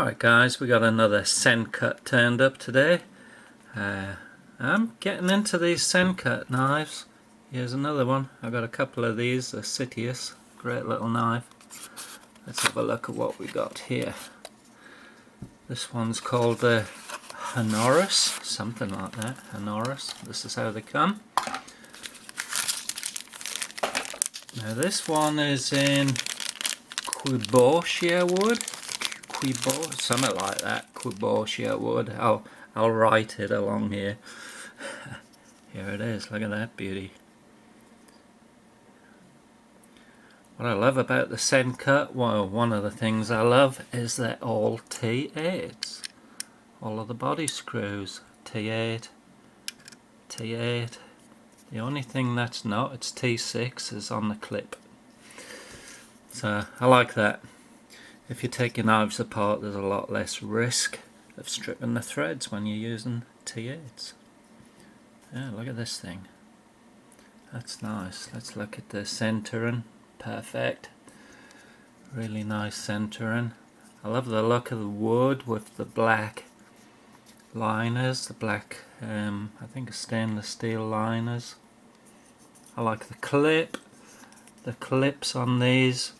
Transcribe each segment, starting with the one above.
Alright guys, we got another SENCUT turned up today. I'm getting into these SENCUT knives. Here's another one. I've got a couple of these, the Citius, great little knife. Let's have a look at what we got here. This one's called the Honoris, something like that, Honoris. This is how they come. Now this one is in CUIBOURTIA wood. Something like that, CUIBOURTIA wood. I'll write it along here. Here it is, look at that beauty. What I love about the SENCUT, well, one of the things I love is they're all T8s. All of the body screws, T8, T8. The only thing that's not, it's T6, is on the clip. So I like that. If you take your knives apart, there's a lot less risk of stripping the threads when you're using T8s. Yeah, look at this thing. That's nice. Let's look at the centering. Perfect. Really nice centering. I love the look of the wood with the black liners, the black, I think stainless steel liners. I like the clip. The clips on these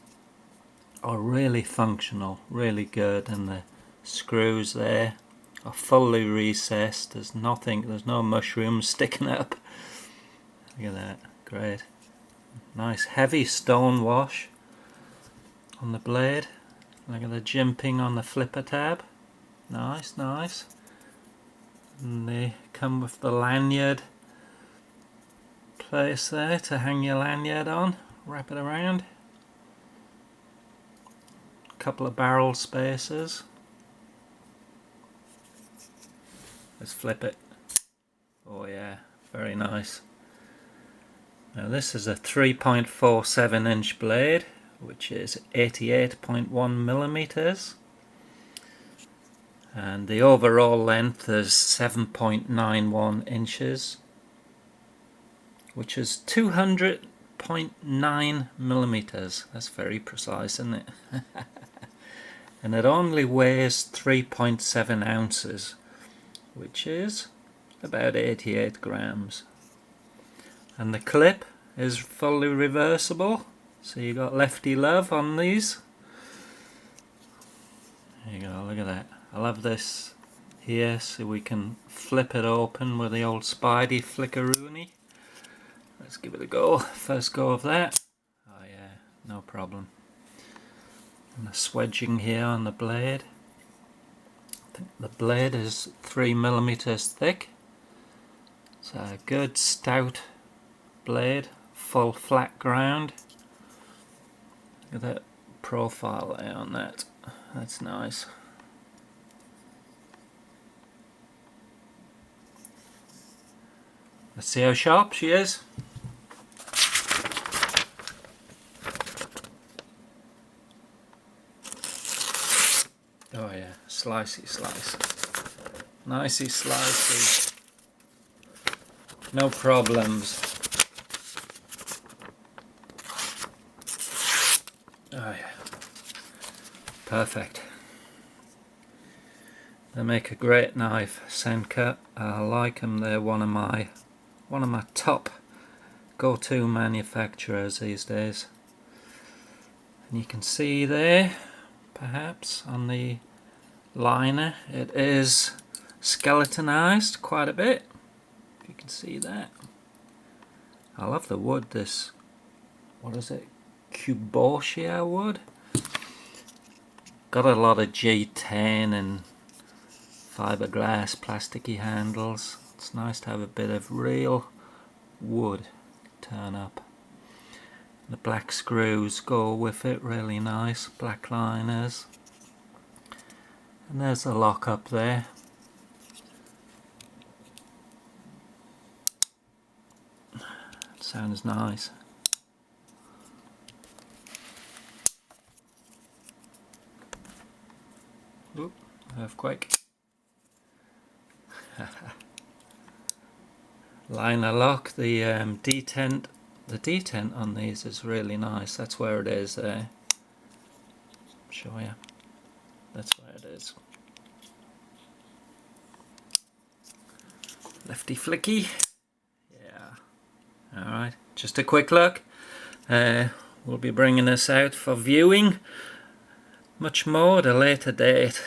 are really functional, really good, and the screws there are fully recessed. There's no mushrooms sticking up. Look at that, great. Nice heavy stone wash on the blade. Look at the jimping on the flipper tab. Nice, nice. And they come with the lanyard place there to hang your lanyard on. Wrap it around. Couple of barrel spacers. Let's flip it. Oh yeah, very nice. Now this is a 3.47 inch blade, which is 88.1 millimeters, and the overall length is 7.91 inches, which is 200.9 millimeters. That's very precise, isn't it? And it only weighs 3.7 ounces, which is about 88 grams. And the clip is fully reversible, so you got lefty love on these. There you go, look at that. I love this here, so we can flip it open with the old Spidey flickeroony. Let's give it a go. First go of that. Oh yeah, no problem. And the swedging here on the blade. I think the blade is 3 millimeters thick. It's a good stout blade, full flat ground. Look at that profile there on that. That's nice. Let's see how sharp she is. Oh yeah, slicey slice. Nicey slicey. No problems. Oh yeah. Perfect. They make a great knife, SENCUT. I like them. They're one of my top go-to manufacturers these days. And you can see there, perhaps on the liner, it is skeletonized quite a bit. If you can see that. I love the wood. This, what is it, CUIBOURTIA wood. Got a lot of G10 and fiberglass plasticky handles. It's nice to have a bit of real wood turn up. The black screws go with it, really nice, black liners. And there's the lock up there. Sounds nice. Oop, earthquake. Liner lock, the detent. The detent on these is really nice. That's where it is there. Show you. That's where it is. Lefty flicky. Yeah. Alright, just a quick look. We'll be bringing this out for viewing much more at a later date.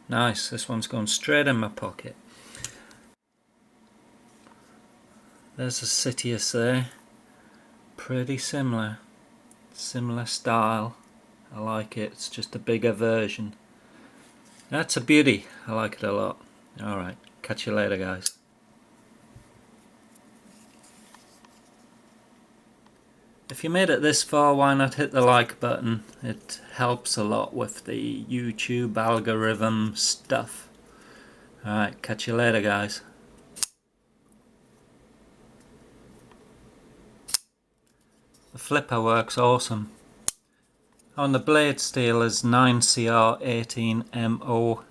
Nice, this one's going straight in my pocket. There's a Citius there. Pretty similar style. I like it. It's just a bigger version. That's a beauty. I like it a lot. Alright, catch you later, guys. If you made it this far, why not hit the like button? It helps a lot with the YouTube algorithm stuff. Alright, catch you later, guys. The flipper works awesome. On the blade steel is 9CR18MO